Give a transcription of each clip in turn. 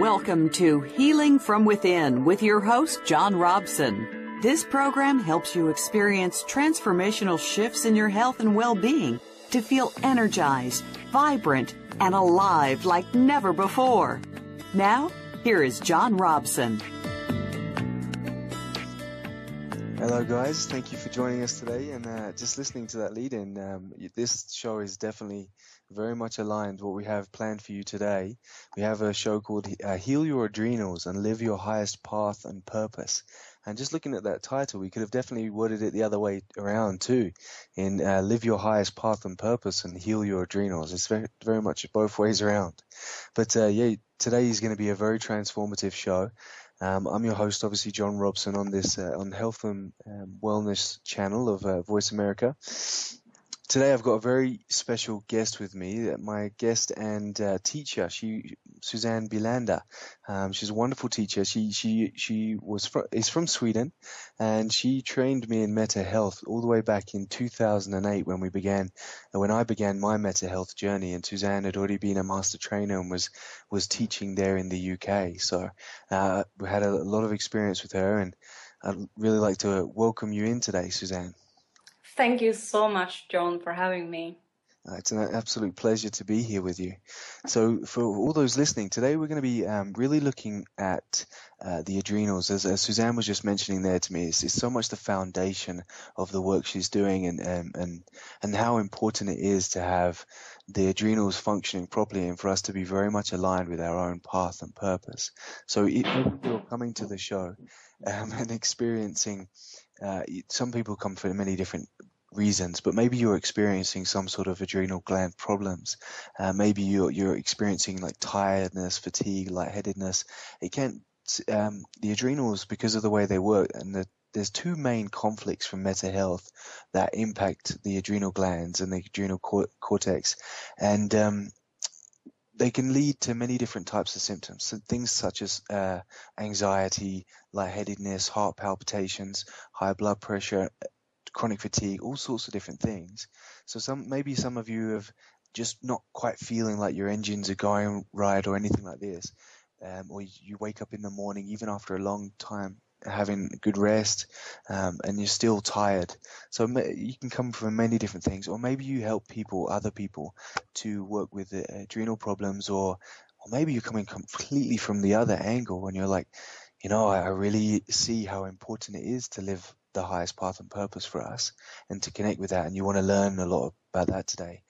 Welcome to Healing from Within with your host, John Robson. This program helps you experience transformational shifts in your health and well-being to feel energized, vibrant, and alive like never before. Now, here is John Robson. Hello guys, thank you for joining us today, and just listening to that lead-in, this show is definitely very much aligned with what we have planned for you today. We have a show called Heal Your Adrenals and Live Your Highest Path and Purpose. And just looking at that title, we could have definitely worded it the other way around too, in Live Your Highest Path and Purpose and Heal Your Adrenals. It's very, very much both ways around. But today is going to be a very transformative show. I'm your host, obviously, John Robson, on this on Health and Wellness channel of Voice America. Today I've got a very special guest with me, my guest and teacher, Susanne Billander. She's a wonderful teacher. She is from Sweden, and she trained me in Meta Health all the way back in 2008 when I began my Meta Health journey. And Susanne had already been a master trainer and was teaching there in the UK. So we had a lot of experience with her, and I'd really like to welcome you in today, Susanne. Thank you so much, John, for having me. It's an absolute pleasure to be here with you. So for all those listening, today we're going to be really looking at the adrenals. As Susanne was just mentioning there to me, it's so much the foundation of the work she's doing, and how important it is to have the adrenals functioning properly and for us to be very much aligned with our own path and purpose. So if you're coming to the show and experiencing, some people come for many different reasons, but maybe you're experiencing some sort of adrenal gland problems. Maybe you're experiencing like tiredness, fatigue, light-headedness. The adrenals, because of the way they work, and there's two main conflicts from Meta Health that impact the adrenal glands and the adrenal cortex, and they can lead to many different types of symptoms. So things such as anxiety, lightheadedness, heart palpitations, high blood pressure, chronic fatigue, all sorts of different things. So maybe some of you have just not quite feeling like your engines are going right or anything like this, or you wake up in the morning even after a long time having good rest, and you're still tired. So you can come from many different things, or maybe you help other people to work with adrenal problems, or maybe you're coming completely from the other angle and you're like, I really see how important it is to live the highest path and purpose for us and to connect with that, and you want to learn a lot about that today.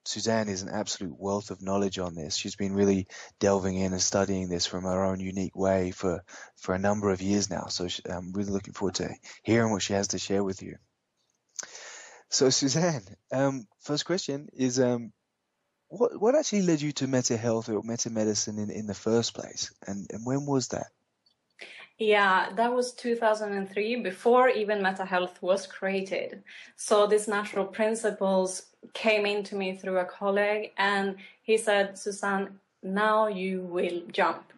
Susanne is an absolute wealth of knowledge on this. She's been really delving in and studying this from her own unique way for a number of years now. So I'm really looking forward to hearing what she has to share with you. So Susanne, first question is, what actually led you to Meta Health or Meta Medicine in the first place? And when was that? Yeah, that was 2003, before even Meta Health was created. So these natural principles came into me through a colleague, and he said, Susanne, now you will jump.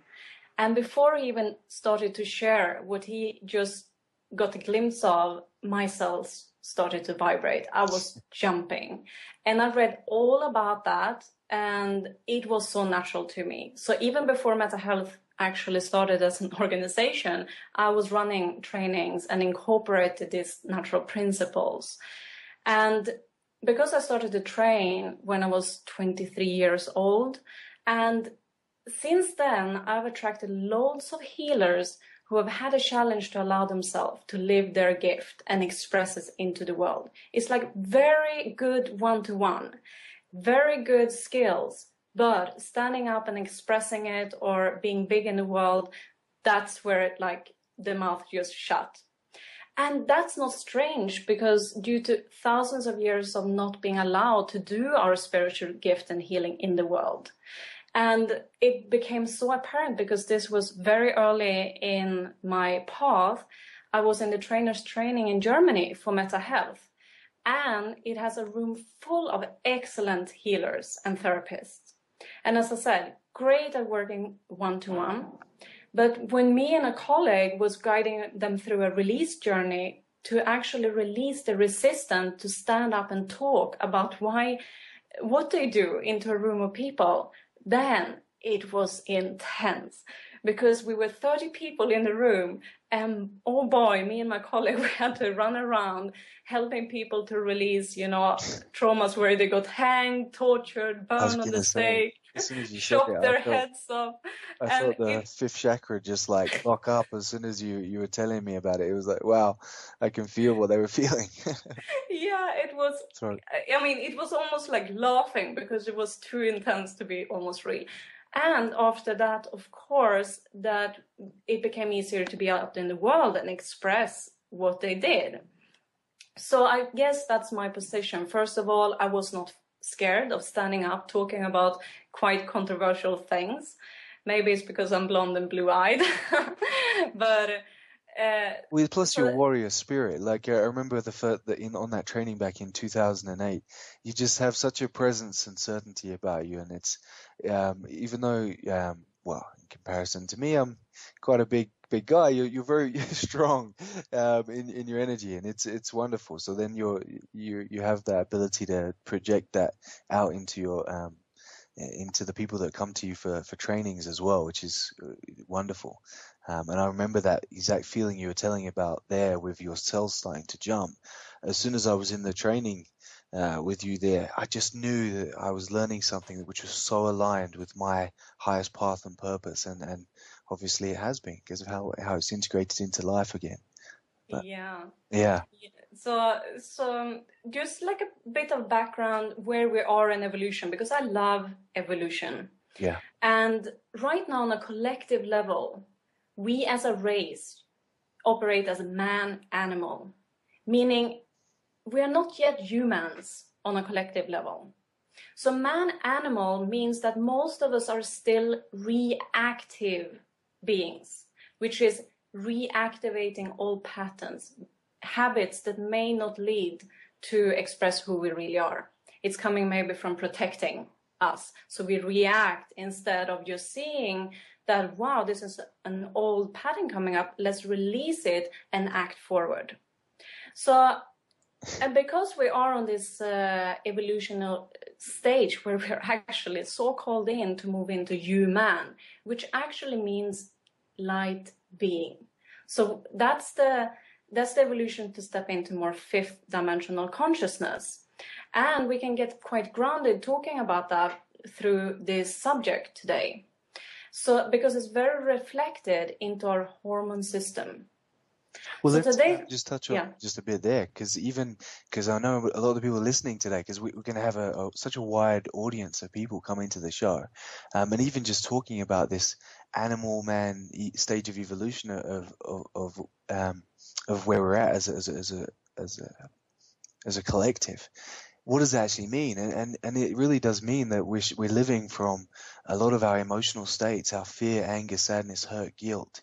And before he even started to share what he just got a glimpse of, my cells started to vibrate. I was jumping. And I read all about that, and it was so natural to me. So even before Meta Health actually started as an organization, I was running trainings and incorporated these natural principles. And because I started to train when I was 23 years old, and since then I've attracted loads of healers who have had a challenge to allow themselves to live their gift and express it into the world. It's like very good one-to-one, very good skills, but standing up and expressing it or being big in the world, that's where the mouth just shut. And that's not strange, because due to thousands of years of not being allowed to do our spiritual gift and healing in the world. And it became so apparent because this was very early in my path. I was in the trainer's training in Germany for Meta Health. And it has a room full of excellent healers and therapists. And as I said, great at working one-to-one. But when me and a colleague was guiding them through a release journey to actually release the resistance to stand up and talk about what they do into a room of people, then it was intense because we were 30 people in the room, and oh boy, me and my colleague, we had to run around helping people to release, traumas where they got hanged, tortured, I was burned on the gonna say, stake, as soon as you said chop it, their heads off. I And felt the fifth chakra just like lock up as soon as you were telling me about it. It was like, wow, I can feel what they were feeling. yeah, it was, Sorry. I mean, it was almost like laughing because it was too intense to be almost real. And after that, of course, that it became easier to be out in the world and express what they did. So I guess that's my position. First of all, I was not scared of standing up talking about quite controversial things. Maybe it's because I'm blonde and blue-eyed, but well, plus your warrior spirit. Like I remember on that training back in 2008, you just have such a presence and certainty about you, and it's even though well, in comparison to me, I'm quite a big guy. You're very strong in your energy, and it's wonderful. So then you have that ability to project that out into your into the people that come to you for trainings as well, which is wonderful. And I remember that exact feeling you were telling about there with your cells starting to jump. As soon as I was in the training with you there, I just knew that I was learning something which was so aligned with my highest path and purpose. And obviously it has been because of how it's integrated into life again. But, yeah. So just like a bit of background where we are in evolution, because I love evolution. Yeah. And right now on a collective level, we as a race operate as a man-animal, meaning we are not yet humans on a collective level. So man-animal means that most of us are still reactive beings, which is reactivating old patterns, habits that may not lead to express who we really are. It's coming maybe from protecting us. So we react instead of just seeing that, wow, this is an old pattern coming up. Let's release it and act forward. So, and because we are on this evolutionary stage where we're actually so called in to move into human, which actually means light being. So that's the evolution to step into more fifth dimensional consciousness. And we can get quite grounded talking about that through this subject today. So because it's very reflected into our hormone system. Well, so let's today, just touch on just a bit there, because I know a lot of the people listening today, because we're going to have such a wide audience of people coming to the show, and even just talking about this animal man stage of evolution of where we're at as a collective. What does that actually mean? And it really does mean that we're living from a lot of our emotional states, our fear, anger, sadness, hurt, guilt,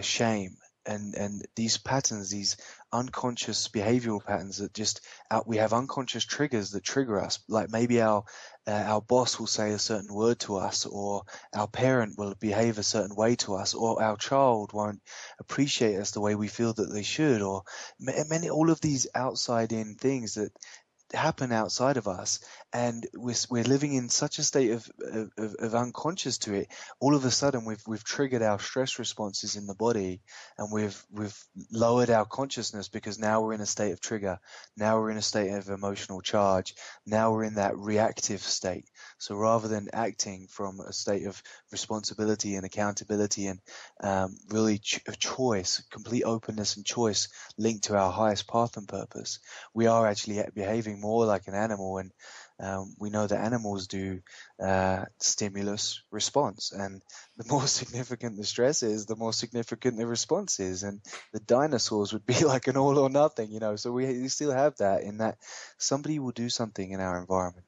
shame. And these patterns, these unconscious behavioral patterns that we have unconscious triggers that trigger us. Like maybe our boss will say a certain word to us, or our parent will behave a certain way to us, or our child won't appreciate us the way we feel that they should, or all of these outside in things that happen outside of us, and we're living in such a state of unconscious to it. All of a sudden we've triggered our stress responses in the body, and we've lowered our consciousness, because now we're in a state of trigger, now we're in a state of emotional charge, now we're in that reactive state. So rather than acting from a state of responsibility and accountability and really choice, complete openness and choice linked to our highest path and purpose, we are actually behaving more like an animal. And we know that animals do stimulus response, and the more significant the stress is, the more significant the response is. And the dinosaurs would be like an all or nothing, so we still have that, in that somebody will do something in our environment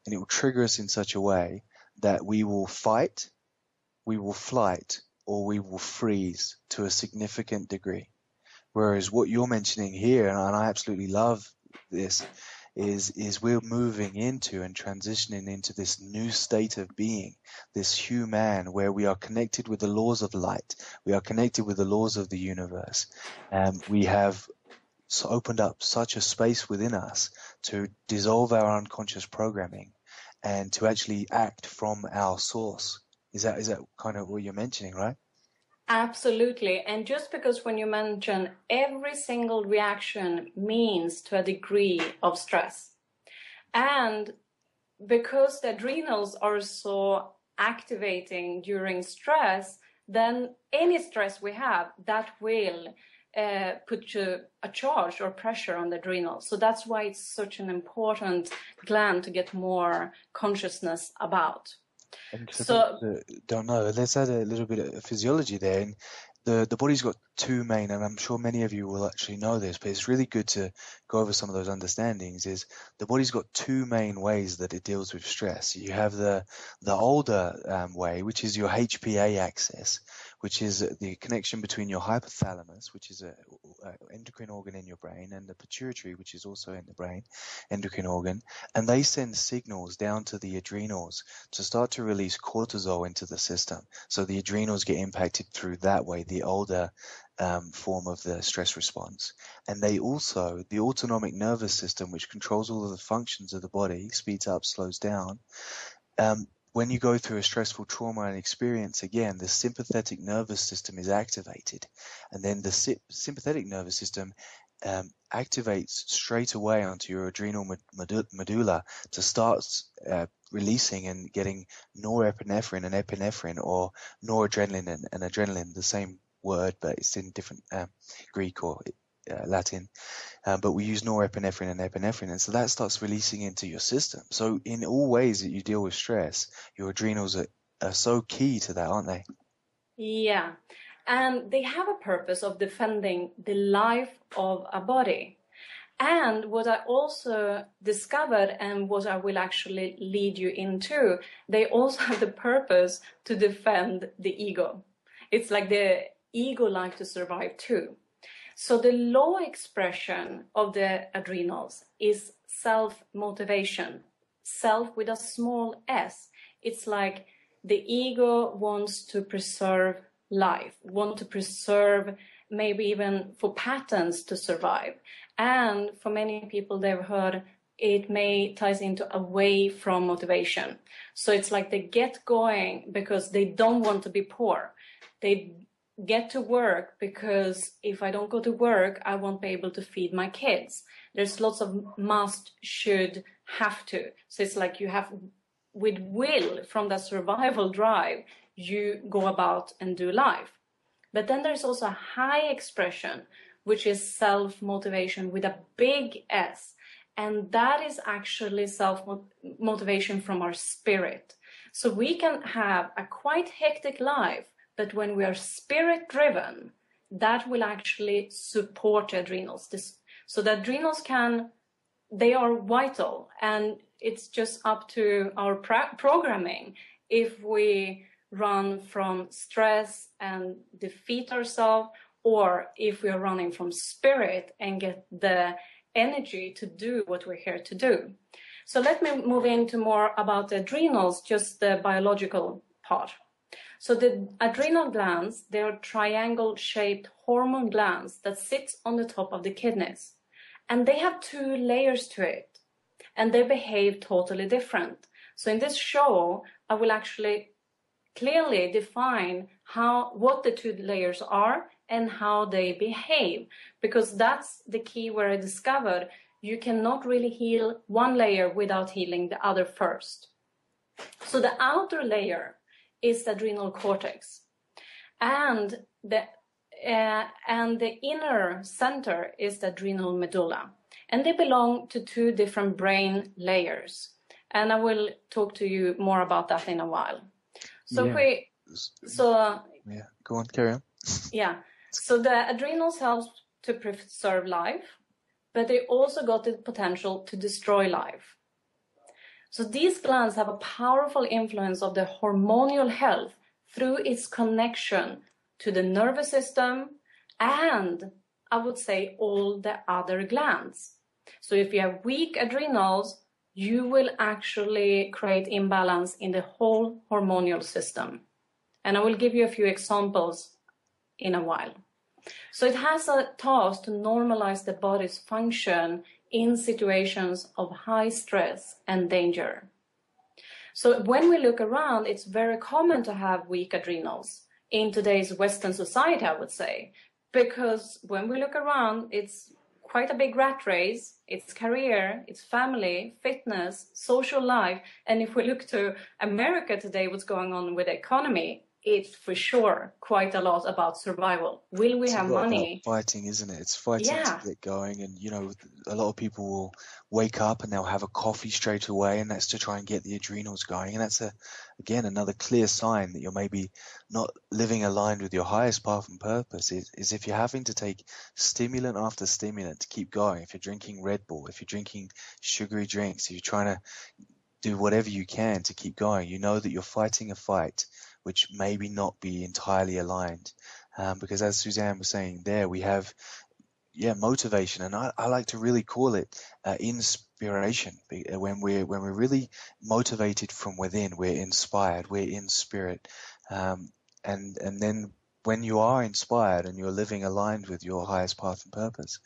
and it will trigger us in such a way that we will fight, we will flight, or we will freeze to a significant degree. Whereas what you're mentioning here, and I absolutely love this, is we're moving into and transitioning into this new state of being, this human, where we are connected with the laws of light, we are connected with the laws of the universe, and we have opened up such a space within us to dissolve our unconscious programming and to actually act from our source Is that kind of what you're mentioning, right? Absolutely. And just because when you mention every single reaction means to a degree of stress, and because the adrenals are so activating during stress, then any stress we have, that will put a charge or pressure on the adrenals. So that's why it's such an important gland to get more consciousness about. And for those that don't know, let's add a little bit of physiology there. And the body's got two main, and I'm sure many of you will actually know this, but it's really good to go over some of those understandings. Is the body's got two main ways that it deals with stress. You have the older way, which is your HPA axis, which is the connection between your hypothalamus, which is a endocrine organ in your brain, and the pituitary, which is also in the brain, endocrine organ, and they send signals down to the adrenals to start to release cortisol into the system. So the adrenals get impacted through that way, the older form of the stress response. And they also, the autonomic nervous system, which controls all of the functions of the body, speeds up, slows down. When you go through a stressful trauma and experience again, the sympathetic nervous system is activated, and then the sympathetic nervous system activates straight away onto your adrenal medulla to start releasing and getting norepinephrine and epinephrine, or noradrenaline and adrenaline, the same word, but it's in different Greek or Latin, but we use norepinephrine and epinephrine, and so that starts releasing into your system. So in all ways that you deal with stress, your adrenals are so key to that, aren't they? Yeah, and they have a purpose of defending the life of a body. And what I also discovered, and what I will actually lead you into, they also have the purpose to defend the ego. It's like the ego like to survive too. So the low expression of the adrenals is self-motivation, self with a small s. It's like the ego wants to preserve life, want to preserve maybe even for patterns to survive. And for many people, they've heard it may ties into away from motivation. So it's like they get going because they don't want to be poor. They get to work because if I don't go to work, I won't be able to feed my kids. There's lots of must, should, have to. So it's like you have, with will, from the survival drive, you go about and do life. But then there's also a high expression, which is self-motivation with a big S. And that is actually self-motivation from our spirit. So we can have a quite hectic life, but when we are spirit-driven, that will actually support the adrenals. So the adrenals they are vital, and it's just up to our programming. If we run from stress and defeat ourselves, or if we are running from spirit and get the energy to do what we're here to do. So let me move into more about the adrenals, just the biological part. So the adrenal glands, they are triangle-shaped hormone glands that sit on the top of the kidneys. And they have two layers to it. And they behave totally different. So in this show, I will actually clearly define what the two layers are and how they behave. Because that's the key where I discovered you cannot really heal one layer without healing the other first. So the outer layer is the adrenal cortex, and the inner center is the adrenal medulla, and they belong to two different brain layers. And I will talk to you more about that in a while. So go on, carry on. Yeah. So the adrenals help to preserve life, but they also got the potential to destroy life. So these glands have a powerful influence of the hormonal health through its connection to the nervous system and, I would say, all the other glands. So if you have weak adrenals, you will actually create imbalance in the whole hormonal system. And I will give you a few examples in a while. So it has a task to normalize the body's function in situations of high stress and danger. So when we look around, it's very common to have weak adrenals in today's Western society, I would say, because when we look around, it's quite a big rat race. It's career, it's family, fitness, social life. And if we look to America today, what's going on with the economy, it's for sure quite a lot about survival. Will we have money? About fighting, isn't it? It's fighting to get going. And, you know, a lot of people will wake up and they'll have a coffee straight away, and that's to try and get the adrenals going. And that's, again, another clear sign that you're maybe not living aligned with your highest path and purpose is if you're having to take stimulant after stimulant to keep going. If you're drinking Red Bull, if you're drinking sugary drinks, if you're trying to do whatever you can to keep going, you know that you're fighting a fight which maybe not be entirely aligned. Because as Susanne was saying there, we have, motivation. And I like to really call it inspiration. When we're really motivated from within, we're inspired, we're in spirit. And then when you are inspired and you're living aligned with your highest path and purpose,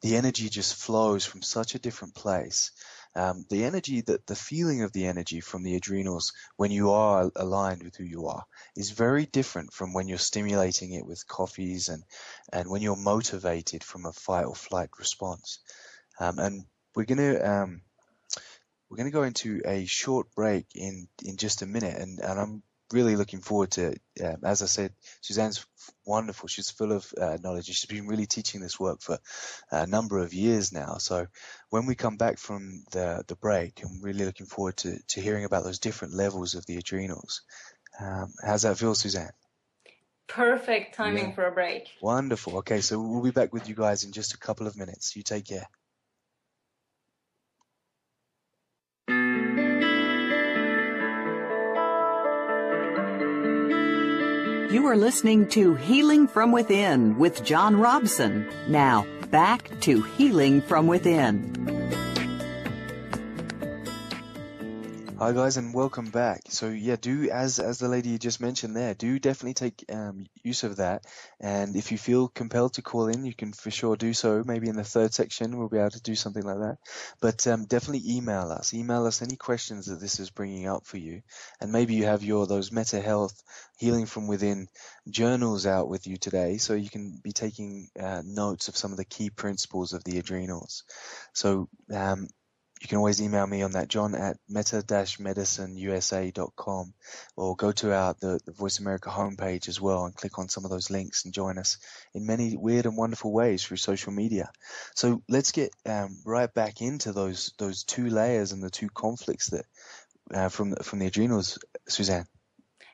the energy just flows from such a different place. The energy, the feeling of the energy from the adrenals when you are aligned with who you are is very different from when you're stimulating it with coffees and when you're motivated from a fight or flight response. And we're gonna go into a short break in just a minute, and I'm really looking forward to, as I said, Susanne's wonderful. She's full of knowledge. She's been really teaching this work for a number of years now. So when we come back from the break, I'm really looking forward to hearing about those different levels of the adrenals. How's that feel, Susanne? Perfect timing for a break. Wonderful. Okay, so we'll be back with you guys in just a couple of minutes. You take care. You are listening to Healing from Within with John Robson. Now, back to Healing from Within. Hi guys, and welcome back. So do as the lady just mentioned there, do definitely take use of that. And if you feel compelled to call in, you can for sure do so. Maybe in the third section we'll be able to do something like that. But definitely email us. Email us any questions that this is bringing up for you. And maybe you have those Meta Health Healing from Within journals out with you today, so you can be taking notes of some of the key principles of the adrenals. So you can always email me on that, John at meta-medicineusa.com, or go to the Voice America homepage as well and click on some of those links and join us in many weird and wonderful ways through social media. So let's get right back into those two layers and the two conflicts that from the adrenals, Susanne.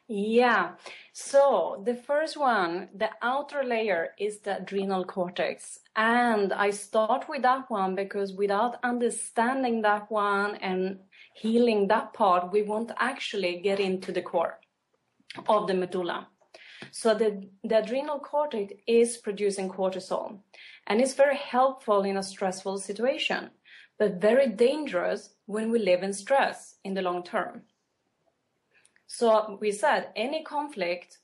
Yeah, so the first one, the outer layer, is the adrenal cortex. And I start with that one because without understanding that one and healing that part, we won't actually get into the core of the medulla. So the adrenal cortex is producing cortisol, and it's very helpful in a stressful situation, but very dangerous when we live in stress in the long term. So we said any conflict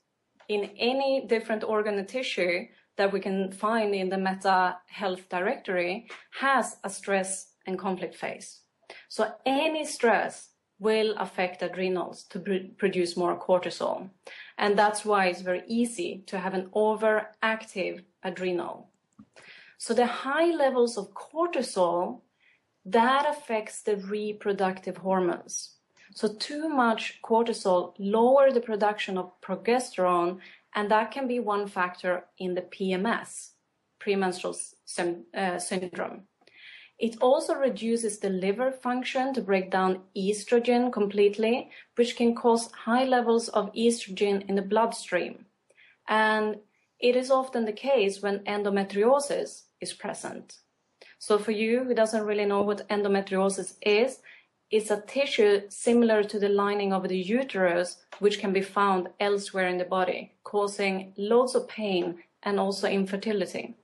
in any different organ and tissue that we can find in the Meta Health Directory has a stress and conflict phase. So any stress will affect adrenals to produce more cortisol. And that's why it's very easy to have an overactive adrenal. So the high levels of cortisol, that affects the reproductive hormones. So too much cortisol lowers the production of progesterone, and that can be one factor in the PMS, premenstrual syndrome. It also reduces the liver function to break down estrogen completely, which can cause high levels of estrogen in the bloodstream. And it is often the case when endometriosis is present. So for you who doesn't really know what endometriosis is, it's a tissue similar to the lining of the uterus, which can be found elsewhere in the body, causing loads of pain and also infertility.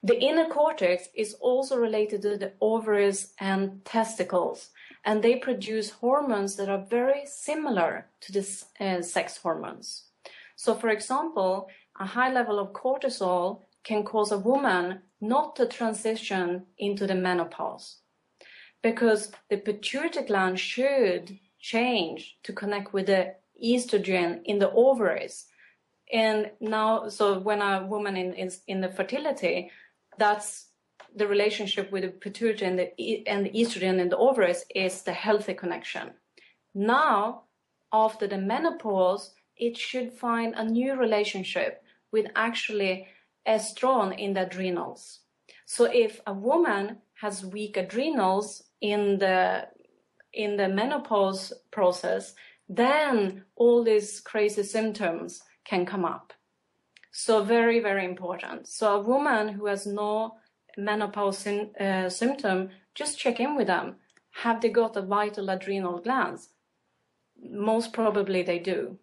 The inner cortex is also related to the ovaries and testicles, and they produce hormones that are very similar to the sex hormones. So, for example, a high level of cortisol can cause a woman not to transition into the menopause, because the pituitary gland should change to connect with the estrogen in the ovaries. And now, so when a woman in the fertility, that's the relationship with the pituitary and the estrogen in the ovaries is the healthy connection. Now, after the menopause, it should find a new relationship with actually estrogen in the adrenals. So if a woman has weak adrenals in the menopause process, then all these crazy symptoms can come up. So very, very important. So a woman who has no menopause symptom, just check in with them. Have they got a vital adrenal glands? Most probably they do.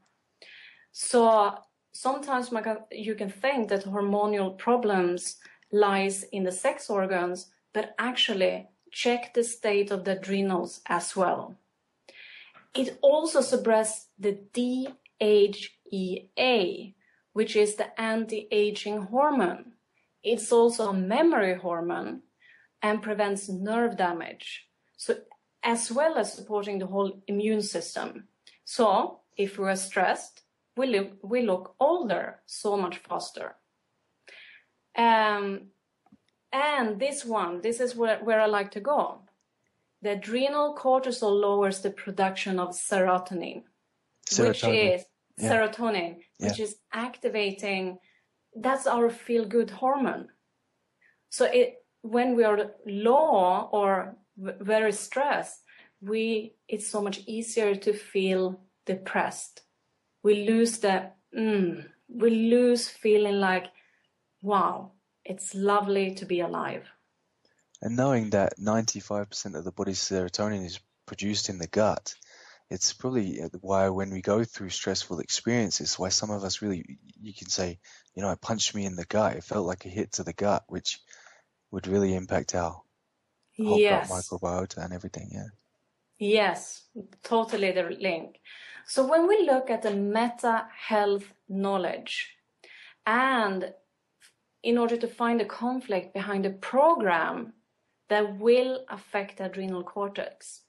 So sometimes you can think that hormonal problems lies in the sex organs, but actually check the state of the adrenals as well. It also suppresses the DHEA, which is the anti-aging hormone. It's also a memory hormone and prevents nerve damage, so as well as supporting the whole immune system. So if we are stressed, we look older so much faster. And this is where I like to go. The adrenal cortisol lowers the production of serotonin. Which is activating, that's our feel-good hormone. So when we are low or very stressed, it's so much easier to feel depressed. We lose feeling like, wow, it's lovely to be alive. And knowing that 95% of the body's serotonin is produced in the gut, it's probably why when we go through stressful experiences, why some of us really, you can say, it punched me in the gut. It felt like a hit to the gut, which would really impact our whole gut microbiota and everything, yeah. Yes, totally the link. So when we look at the meta health knowledge, and in order to find the conflict behind the program that will affect the adrenal cortex,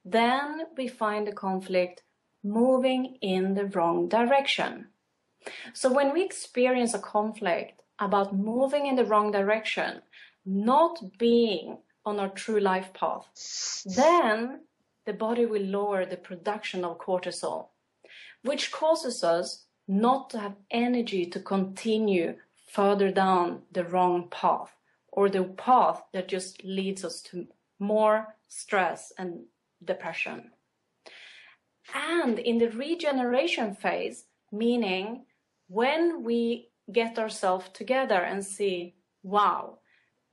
then we find the conflict moving in the wrong direction. So when we experience a conflict about moving in the wrong direction, not being on our true life path, then the body will lower the production of cortisol, which causes us not to have energy to continue further down the wrong path, or the path that just leads us to more stress and depression. And in the regeneration phase, meaning when we get ourselves together and see, wow,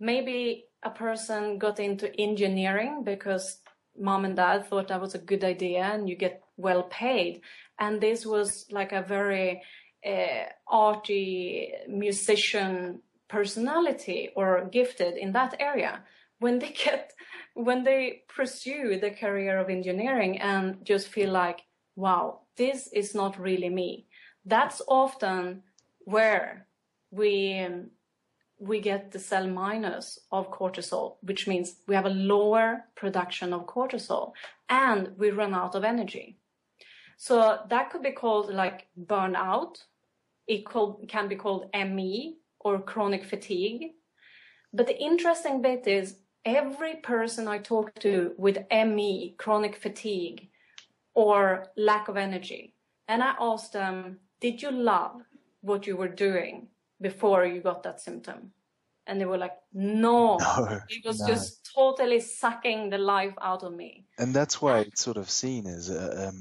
maybe a person got into engineering because mom and dad thought that was a good idea and you get well paid. And this was like a very arty musician personality or gifted in that area. When they pursue the career of engineering and just feel like, wow, this is not really me. That's often where we get the cell minus of cortisol, which means we have a lower production of cortisol and we run out of energy. So that could be called like burnout. It can be called ME or chronic fatigue. But the interesting bit is every person I talk to with ME, chronic fatigue, or lack of energy, and I ask them, did you love what you were doing before you got that symptom? And they were like, no. It was just totally sucking the life out of me. And that's why it's sort of seen as a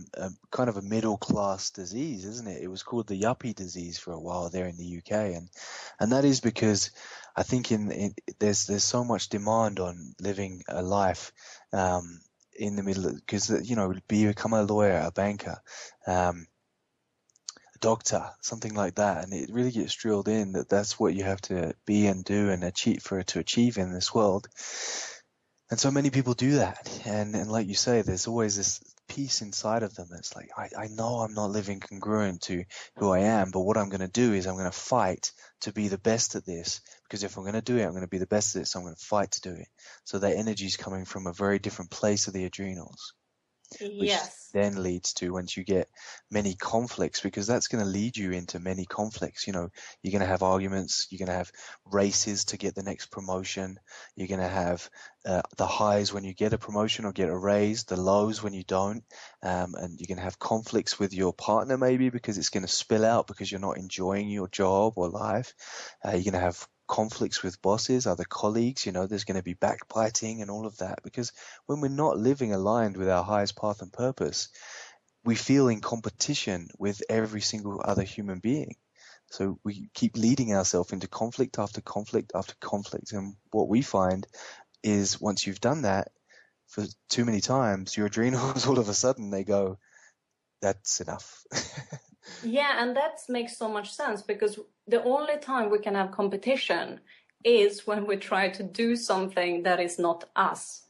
kind of a middle class disease, isn't it? It was called the yuppie disease for a while there in the UK, and that is because I think there's so much demand on living a life in the middle, because become a lawyer, a banker, doctor, something like that, and it really gets drilled in that that's what you have to be and do and achieve in this world. And so many people do that, and like you say, there's always this piece inside of them that's like, I know I'm not living congruent to who I am, but what I'm going to do is I'm going to fight to be the best at this, because if I'm going to do it, I'm going to be the best at it, so I'm going to fight to do it. So that energy is coming from a very different place of the adrenals. which Yes. then leads to, once you get many conflicts, because that's going to lead you into many conflicts. You know, you're going to have arguments, you're going to have races to get the next promotion, you're going to have the highs when you get a promotion or get a raise, the lows when you don't, and you're going to have conflicts with your partner maybe because it's going to spill out because you're not enjoying your job or life. You're going to have conflicts with bosses, other colleagues, you know, there's going to be backbiting and all of that, because when we're not living aligned with our highest path and purpose, we feel in competition with every single other human being. So we keep leading ourselves into conflict after conflict after conflict. And what we find is once you've done that for too many times, your adrenals all of a sudden they go, that's enough. Yeah, and that makes so much sense, because the only time we can have competition is when we try to do something that is not us.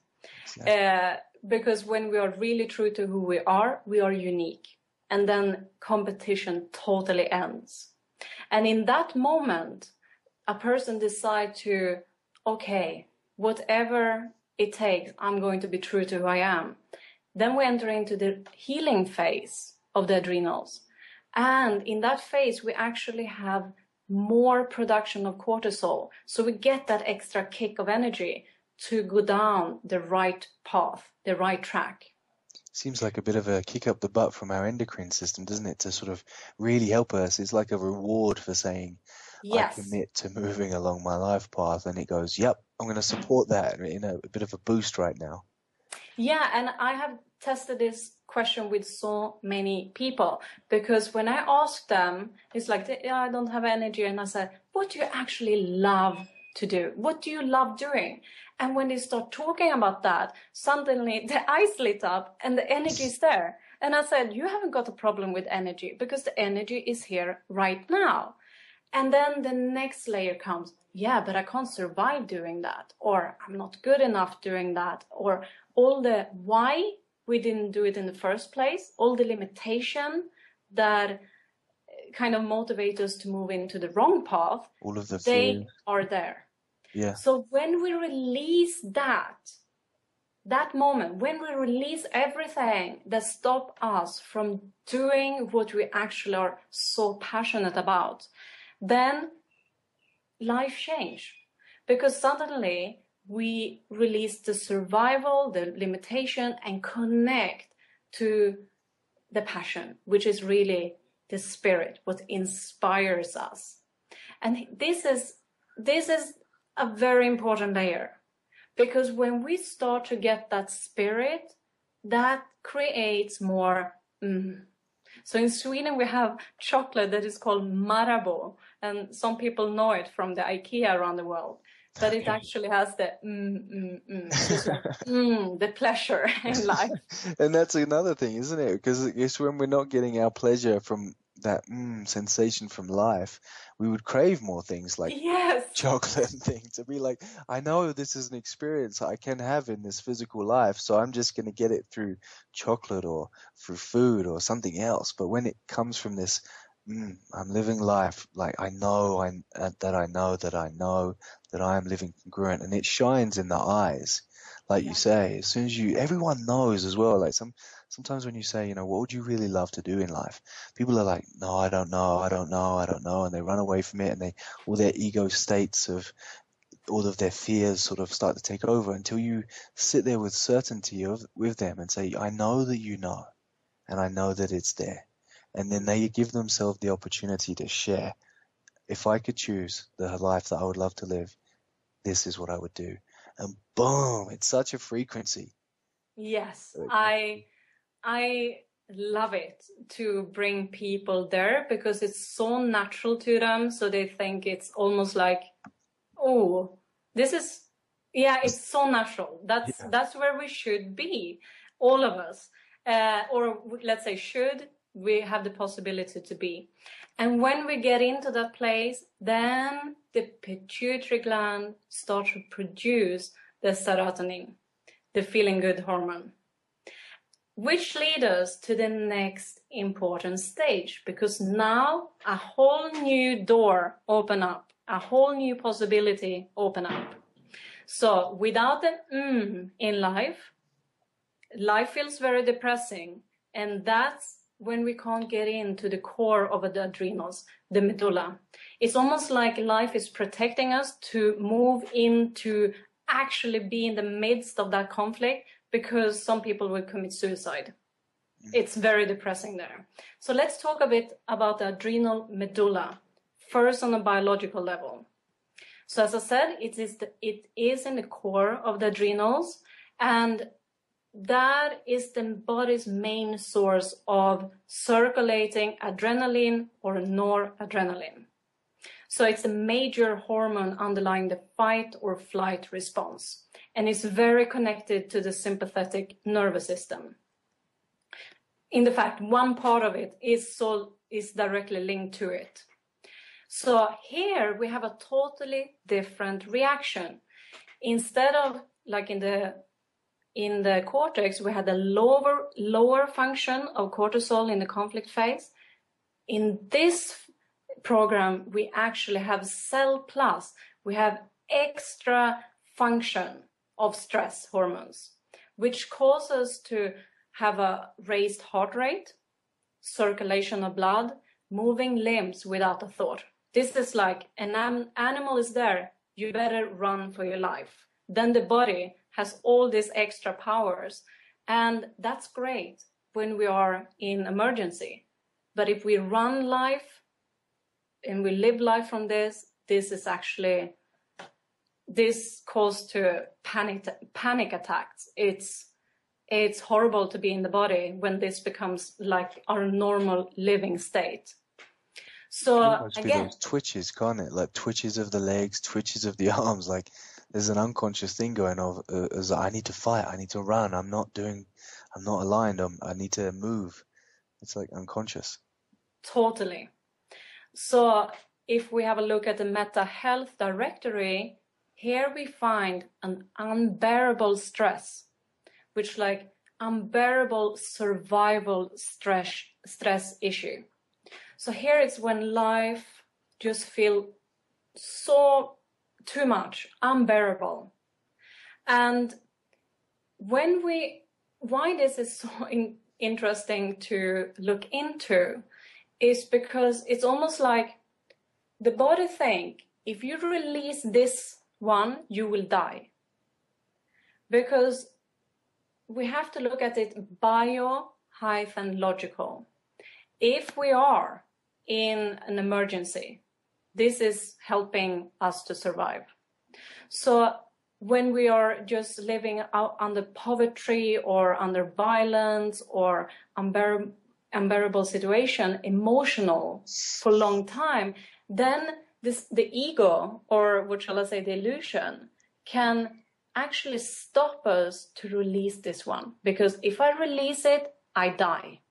Exactly. Because when we are really true to who we are unique. And then competition totally ends. And in that moment, a person decides to, okay, whatever it takes, I'm going to be true to who I am. Then we enter into the healing phase of the adrenals. And in that phase, we actually have more production of cortisol. So we get that extra kick of energy to go down the right path, the right track. Seems like a bit of a kick up the butt from our endocrine system, doesn't it? To sort of really help us. It's like a reward for saying, yes, I commit to moving along my life path. And it goes, yep, I'm going to support that. You know, a bit of a boost right now. Yeah, and I have tested this question with so many people, because when I ask them, it's like, yeah, I don't have energy. And I said, what do you actually love to do? What do you love doing? And when they start talking about that, suddenly the eyes lit up and the energy is there. And I said, you haven't got a problem with energy, because the energy is here right now. And then the next layer comes, yeah, but I can't survive doing that, or I'm not good enough doing that, or all the why we didn't do it in the first place, all the limitation that kind of motivate us to move into the wrong path, all of the they are there. Yeah. So when we release that moment, when we release everything that stops us from doing what we actually are so passionate about, then life change, because suddenly we release the survival, the limitation, and connect to the passion, which is really the spirit, what inspires us. And this is a very important layer, because when we start to get that spirit, that creates more. So in Sweden, we have chocolate that is called Marabou, and some people know it from the IKEA around the world. But it actually has the the pleasure in life. And that's another thing, isn't it? Because it's when we're not getting our pleasure from that sensation from life, we would crave more things like chocolate and things. To be like, I know this is an experience I can have in this physical life, so I'm just going to get it through chocolate or through food or something else. But when it comes from this, I'm living life like I know that I am living congruent, and it shines in the eyes. Like you say, as soon as everyone knows as well, like sometimes when you say, you know, what would you really love to do in life? People are like, no, I don't know. And they run away from it, and all their ego states of all of their fears sort of start to take over, until you sit there with certainty with them and say, I know that you know, and I know that it's there. And then they give themselves the opportunity to share. If I could choose the life that I would love to live, this is what I would do. And boom, it's such a frequency. Yes, I love it to bring people there, because it's so natural to them. So they think it's almost like, oh, this is, it's so natural. That's where we should be, all of us. Or let's say we have the possibility to be. And when we get into that place, then the pituitary gland starts to produce the serotonin, the feeling good hormone, which leads us to the next important stage, because now a whole new door open up, a whole new possibility open up. So without the in life, life feels very depressing. And that's when we can't get into the core of the adrenals, the medulla. It's almost like life is protecting us to move into actually be in the midst of that conflict, because some people will commit suicide. It's very depressing there. So let's talk a bit about the adrenal medulla, first on a biological level. So as I said, it is in the core of the adrenals, and that is the body's main source of circulating adrenaline or noradrenaline. So it's a major hormone underlying the fight or flight response, and it's very connected to the sympathetic nervous system. In fact, one part of it is directly linked to it. So here we have a totally different reaction. Instead of like in the cortex, we had a lower function of cortisol in the conflict phase. In this program, we actually have cell plus. We have extra function of stress hormones, which causes to have a raised heart rate, circulation of blood, moving limbs without a thought. This is like an animal is there, you better run for your life. Then the body has all these extra powers, and that's great when we are in emergency. But if we run life and we live life from this causes to panic attacks. It's horrible to be in the body when this becomes like our normal living state. So again, those twitches, can't it? Like twitches of the legs, twitches of the arms. Like there's an unconscious thing going on. As I need to fight, I need to run. I'm not aligned. I need to move. It's like unconscious. Totally. So if we have a look at the Meta Health Directory, here we find an unbearable stress, which like unbearable survival stress issue. So here it's when life just feels so too much, unbearable. And why this is so interesting to look into is because it's almost like the body think, if you release this one, you will die. Because we have to look at it bio-logical. If we are in an emergency, this is helping us to survive. So when we are just living out under poverty or under violence or unbearable situation, emotional for a long time, then the ego, or what shall I say, the illusion, can actually stop us to release this one. Because if I release it, I die.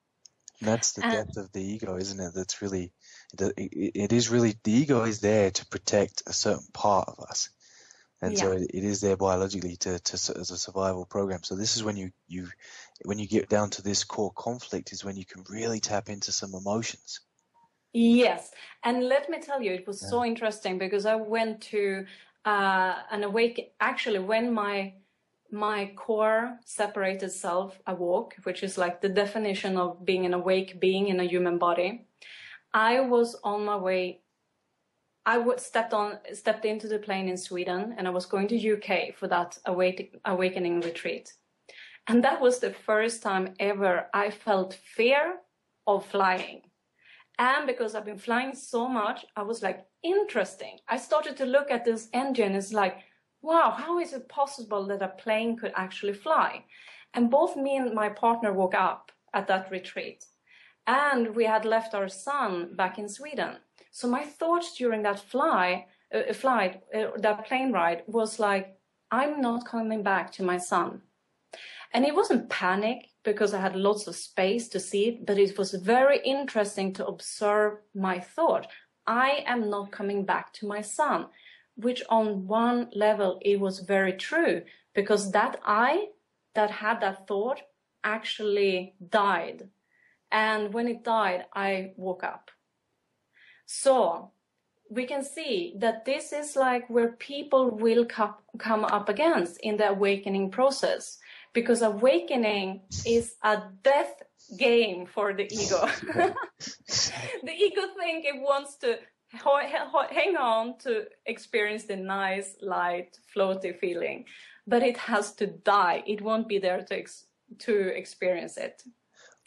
That's the depth of the ego, isn't it? That's really, it is really, the ego is there to protect a certain part of us. And so it is there biologically as a survival program. So this is when when you get down to this core conflict is when you can really tap into some emotions. Yes. And let me tell you, it was so interesting because I went to an actually when my core separated self awoke, which is like the definition of being an awake being in a human body. I was on my way. I stepped into the plane in Sweden, and I was going to UK for that awakening retreat. And that was the first time ever I felt fear of flying. And because I've been flying so much, I was like, interesting. I started to look at this engine. It's like, wow, how is it possible that a plane could actually fly? And both me and my partner woke up at that retreat. And we had left our son back in Sweden. So my thoughts during that that plane ride was like, I'm not coming back to my son. And it wasn't panic because I had lots of space to see it, but it was very interesting to observe my thought. I am not coming back to my son, which on one level, it was very true because that I that had that thought actually died. And when it died, I woke up. So we can see that this is like where people will come up against in the awakening process, because awakening is a death game for the ego. The ego thinks it wants to hang on to experience the nice, light, floaty feeling, but it has to die. It won't be there to experience it.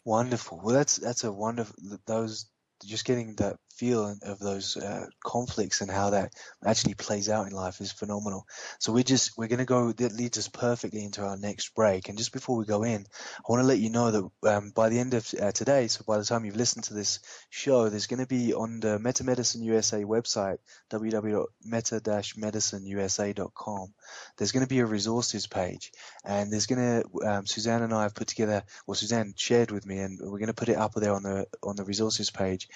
Wonderful. Well, that's a wonderful, those, just getting that feel of those conflicts and how that actually plays out in life is phenomenal. So we're going to go, that leads us perfectly into our next break. And just before we go in, I want to let you know that by the end of today, so by the time you've listened to this show, there's going to be on the Meta Medicine USA website, www.meta-medicineUSA.com, there's going to be a resources page, and there's going to, Susanne and I have put together, well, Susanne shared with me, and we're going to put it up there on the resources page,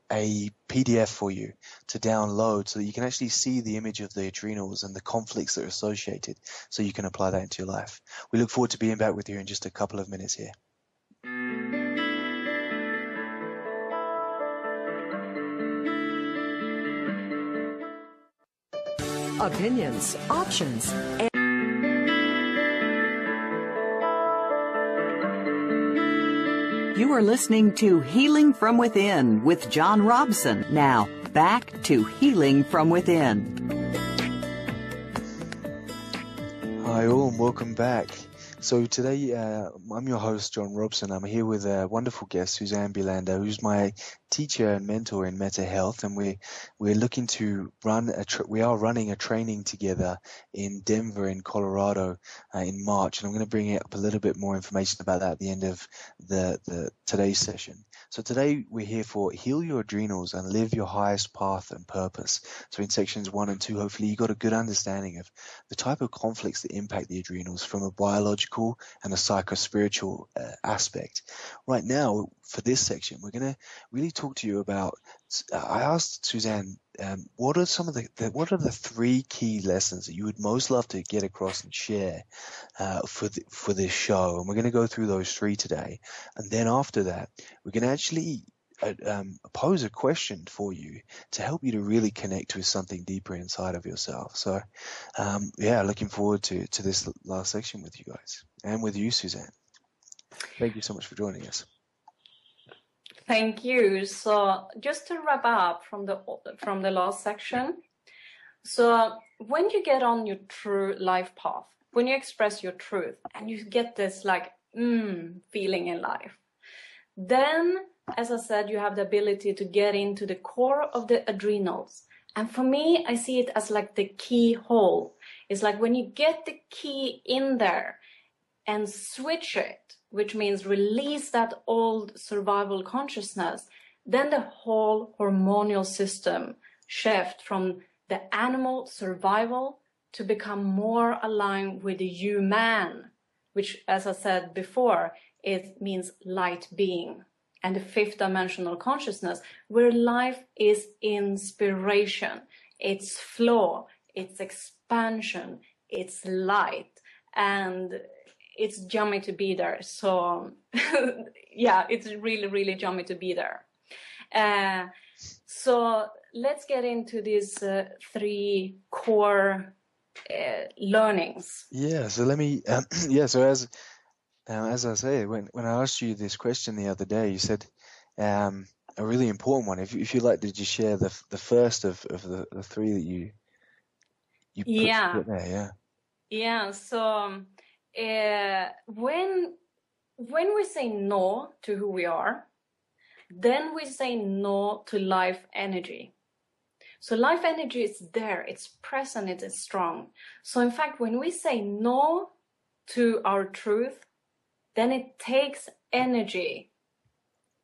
a PDF for you to download so that you can actually see the image of the adrenals and the conflicts that are associated, so you can apply that into your life. We look forward to being back with you in just a couple of minutes here. Opinions, options, and you are listening to Healing from Within with John Robson. Now, back to Healing from Within. Hi all, and welcome back. So today, I'm your host, John Robson. I'm here with a wonderful guest, Susanne Billander, who's my teacher and mentor in Meta Health, and we're looking to we are running a training together in Denver, in Colorado, in March, and I'm going to bring up a little bit more information about that at the end of the today's session. So today we're here for Heal Your Adrenals and Live Your Highest Path and Purpose. So in sections 1 and 2, hopefully you got a good understanding of the type of conflicts that impact the adrenals from a biological and a psycho-spiritual aspect. Right now, for this section, we're going to really talk to you about, I asked Susanne, what are what are the 3 key lessons that you would most love to get across and share for this show? And we're going to go through those 3 today. And then after that, we're going to actually pose a question for you to help you to really connect with something deeper inside of yourself. So, looking forward to this last section with you guys and with you, Susanne. Thank you so much for joining us. Thank you. So just to wrap up from the last section. So when you get on your true life path, when you express your truth and you get this feeling in life, then, as I said, you have the ability to get into the core of the adrenals. And for me, I see it as like the keyhole. It's like when you get the key in there and switch it, which means release that old survival consciousness, then the whole hormonal system shift from the animal survival to become more aligned with the human, which, as I said before, it means light being. And the 5th dimensional consciousness, where life is inspiration, it's flow, it's expansion, it's light, and it's yummy to be there. So it's really, really yummy to be there. So let's get into these 3 core learnings. Yeah, so let me, so as I say, when I asked you this question the other day, you said a really important one. If you'd like to just share the first of the 3 that you put there, yeah. Yeah, so when we say no to who we are, then we say no to life energy. So life energy is there, it's present, it is strong. So in fact, when we say no to our truth, then it takes energy,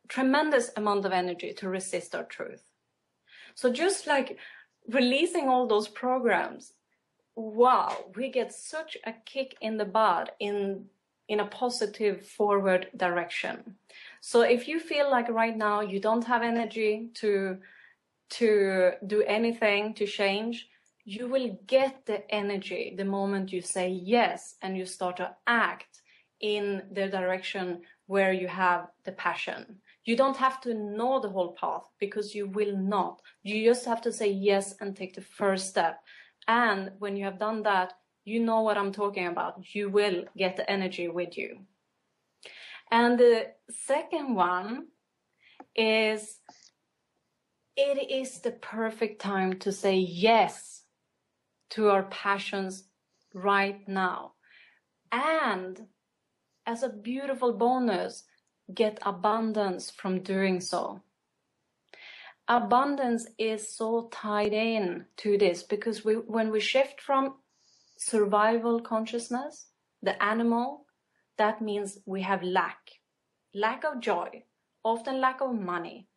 tremendous amount of energy to resist our truth. So just like releasing all those programs, wow, we get such a kick in the butt in a positive forward direction. So if you feel like right now you don't have energy to do anything to change, you will get the energy the moment you say yes and you start to act in the direction where you have the passion. You don't have to know the whole path, because you will not. You just have to say yes and take the first step. And when you have done that, You know what I'm talking about. You will get the energy with you. And the second one is, it is the perfect time to say yes to our passions right now. And as a beautiful bonus, get abundance from doing so. Abundance is so tied in to this, because when we shift from survival consciousness, the animal, that means we have lack of joy, often lack of money,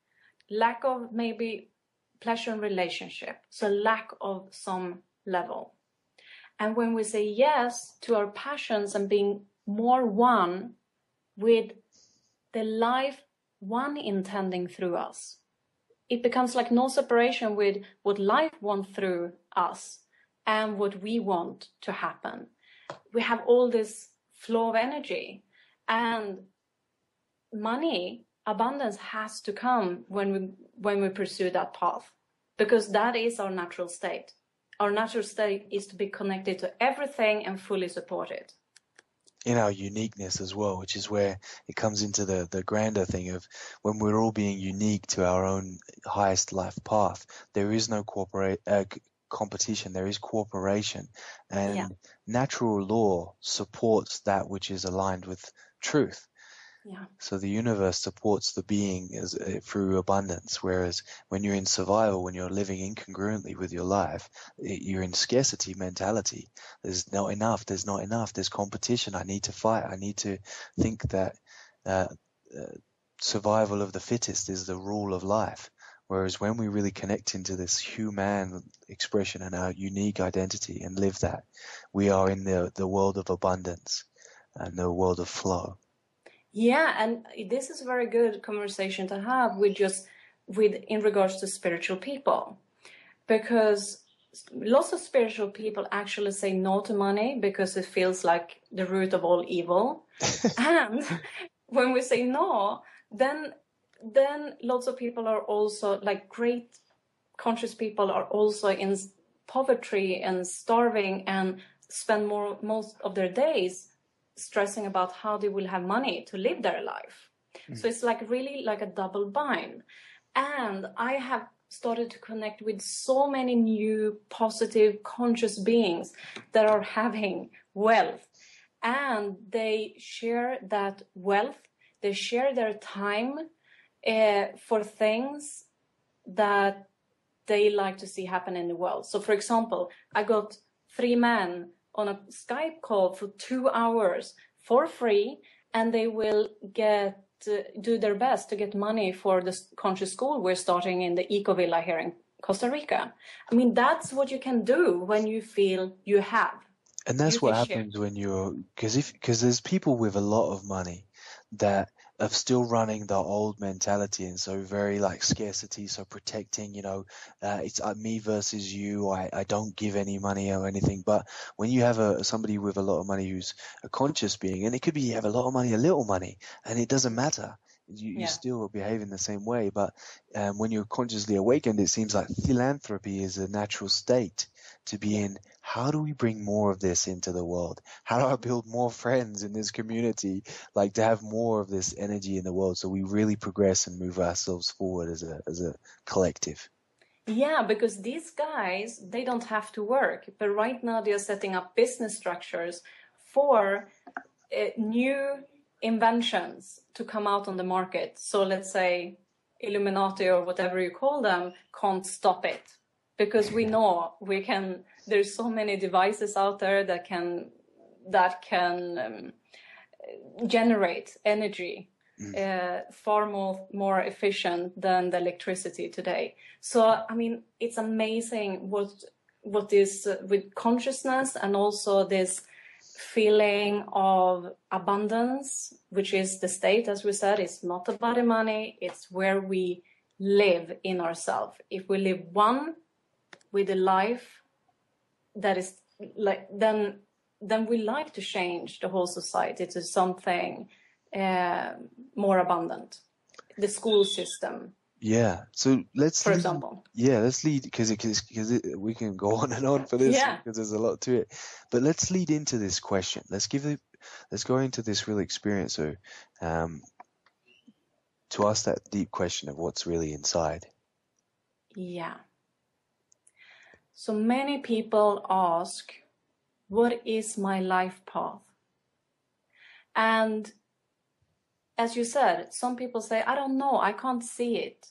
lack of maybe pleasure in relationship, so lack of some level. And when we say yes to our passions and being more one with the life one intending through us, it becomes like no separation with what life wants through us and what we want to happen. We have all this flow of energy, and money, abundance has to come when we pursue that path, because that is our natural state. Our natural state is to be connected to everything and fully support it. In our uniqueness as well, which is where it comes into the grander thing of when we're all being unique to our own highest life path, there is no competition, there is cooperation. And natural law supports that which is aligned with truth. Yeah. So the universe supports the being through abundance, whereas when you're in survival, when you're living incongruently with your life, you're in scarcity mentality. There's not enough, there's competition, I need to fight, I need to think that survival of the fittest is the rule of life. Whereas when we really connect into this human expression and our unique identity and live that, we are in the world of abundance and the world of flow. Yeah, and this is a very good conversation to have with in regards to spiritual people, because lots of spiritual people actually say no to money because it feels like the root of all evil. And when we say no, then lots of people are also, like great conscious people, are also in poverty and starving and spend most of their days stressing about how they will have money to live their life. So it's like really like a double bind. And I have started to connect with so many new positive conscious beings that are having wealth, and they share that wealth, they share their time for things that they like to see happen in the world. So for example, I got 3 men on a Skype call for 2 hours for free, and they will do their best to get money for the conscious school we're starting in the Eco Villa here in Costa Rica. I mean, that's what you can do when you feel you have. And that's what happens when because there's people with a lot of money that are still running the old mentality, and so very like scarcity, so protecting, it's me versus you. I don't give any money or anything. But when you have somebody with a lot of money who's a conscious being, and it could be you have a lot of money, a little money, and it doesn't matter. You still behave in the same way. But when you're consciously awakened, it seems like philanthropy is a natural state to be in. How do we bring more of this into the world? How do I build more friends in this community? Like to have more of this energy in the world, so we really progress and move ourselves forward as a collective. Yeah, because these guys, they don't have to work, but right now they are setting up business structures for new inventions to come out on the market. So let's say Illuminati or whatever you call them can't stop it, because we know there's so many devices out there that can generate energy far more efficient than the electricity today. So I mean, it's amazing what is with consciousness, and also this feeling of abundance, which is the state, as we said. It's not about the money, it's where we live in ourselves. If we live one with a life that is like, then we like to change the whole society to something more abundant. The school system, Yeah. So let's for lead. example. Yeah, let's lead because we can go on and on for this Yeah. because there's a lot to it. But let's lead into this question. Let's go into this real experience. So, to ask that deep question of what's really inside. Yeah. So many people ask, what is my life path? And as you said, some people say, I don't know, I can't see it.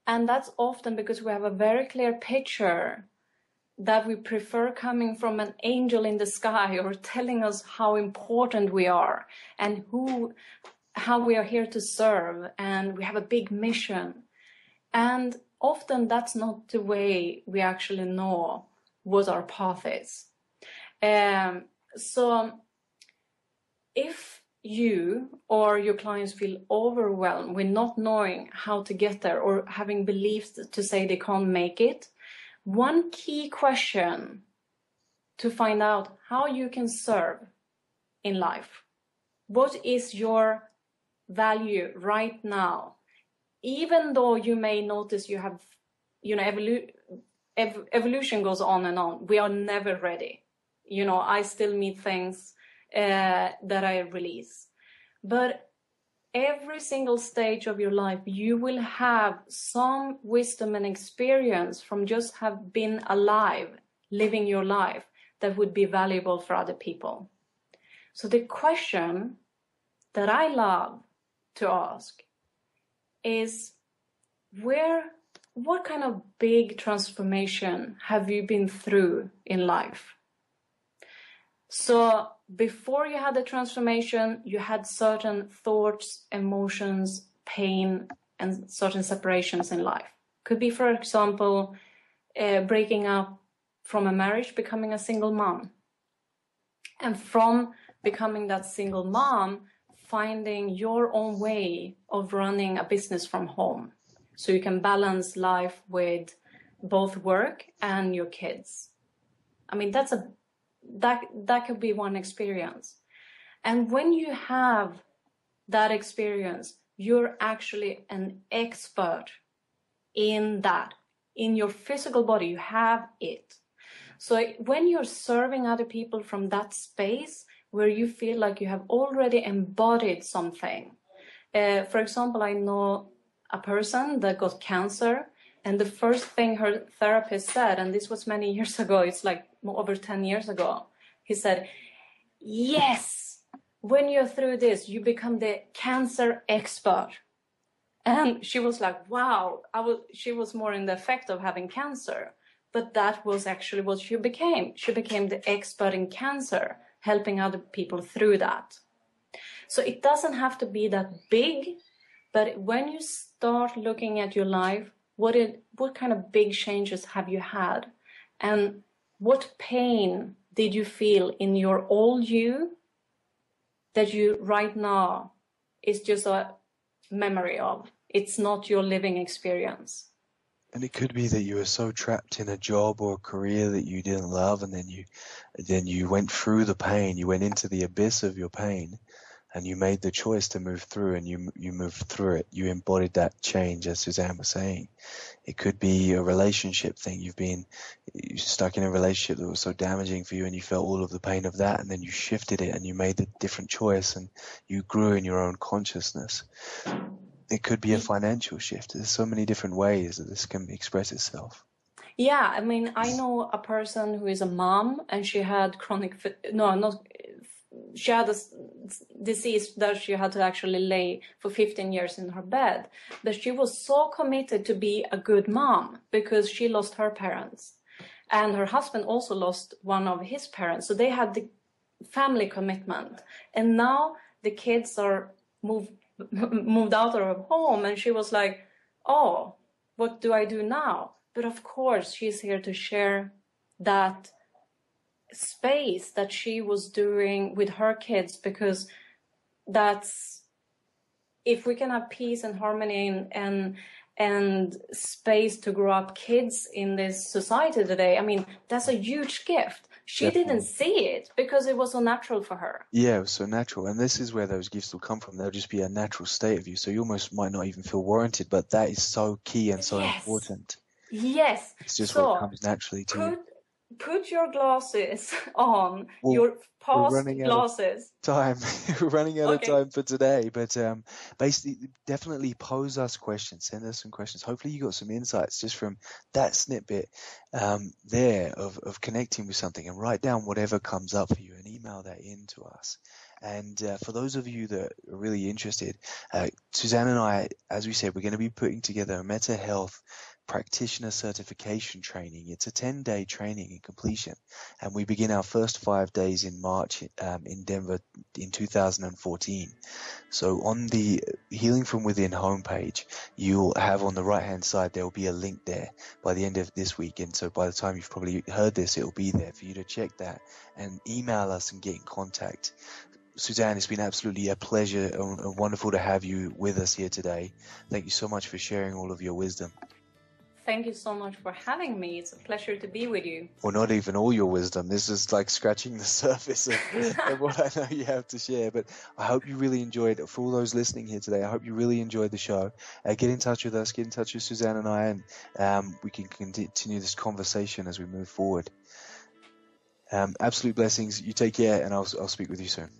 And that's often because we have a very clear picture that we prefer coming from an angel in the sky or telling us how important we are and how we are here to serve, and we have a big mission. And often that's not the way we actually know what our path is. So if you or your clients feel overwhelmed with not knowing how to get there or having beliefs to say they can't make it, one key question to find out how you can serve in life. What is your value right now? Even though you may notice you have, evolution goes on and on. We are never ready. I still meet things that I release. But every single stage of your life, you will have some wisdom and experience from just have been alive, living your life, that would be valuable for other people. So the question that I love to ask is, what kind of big transformation have you been through in life? So before you had the transformation, you had certain thoughts, emotions, pain, and certain separations in life. Could be, for example, breaking up from a marriage, becoming a single mom. And from becoming that single mom, finding your own way of running a business from home. So you can balance life with both work and your kids. I mean, that could be one experience. And when you have that experience, you're actually an expert in that. In your physical body, you have it. So when you're serving other people from that space where you feel like you have already embodied something. For example, I know a person that got cancer, and the first thing her therapist said, and this was many years ago, it's like over 10 years ago, he said, yes, when you're through this, you become the cancer expert. And she was like, wow, she was more in the effect of having cancer. But that was actually what she became. She became the expert in cancer, helping other people through that. So it doesn't have to be that big, but when you start looking at your life, what kind of big changes have you had? And what pain did you feel in your old you that you right now is just a memory of? It's not your living experience. And it could be that you were so trapped in a job or a career that you didn't love, and then you went through the pain, you went into the abyss of your pain, and you made the choice to move through, and you moved through it. You embodied that change, as Susanne was saying. It could be a relationship thing. You're stuck in a relationship that was so damaging for you, and you felt all of the pain of that, and then you shifted it and you made a different choice, and you grew in your own consciousness. It could be a financial shift. There's so many different ways that this can express itself. Yeah, I mean, I know a person who is a mom, and she had she had a disease that she had to actually lay for 15 years in her bed. But she was so committed to be a good mom because she lost her parents. And her husband also lost one of his parents. So they had the family commitment. And now the kids are moved out of her home, and she was like, oh, what do I do now? But of course, she's here to share that space that she was doing with her kids, because that's, if we can have peace and harmony and space to grow up kids in this society today, I mean, that's a huge gift. she didn't see it because it was so natural for her. Yeah, it was so natural. And this is where those gifts will come from. They'll just be a natural state of you. So you almost might not even feel warranted, but that is so key and so important. Yes. It's just what comes naturally to you. Put your glasses on, your past glasses. We're running out of time for today, but basically definitely pose us questions, send us some questions. Hopefully you got some insights just from that snippet there of connecting with something, and write down whatever comes up for you and email that in to us. And for those of you that are really interested, Susanne and I, as we said, we're going to be putting together a Meta Health practitioner certification training. It's a 10-day training in completion, and we begin our first 5 days in March in Denver in 2014. So on the Healing from Within homepage, you'll have on the right hand side there will be a link there by the end of this week, and so by the time you've probably heard this, it'll be there for you to check that and email us and get in contact. Susanne, it's been absolutely a pleasure and wonderful to have you with us here today. Thank you so much for sharing all of your wisdom. Thank you so much for having me. It's a pleasure to be with you. Well, not even all your wisdom. This is like scratching the surface of what I know you have to share. But I hope you really enjoyed it. For all those listening here today, I hope you really enjoyed the show. Get in touch with us. Get in touch with Susanne and I, and we can continue this conversation as we move forward. Absolute blessings. You take care, and I'll speak with you soon.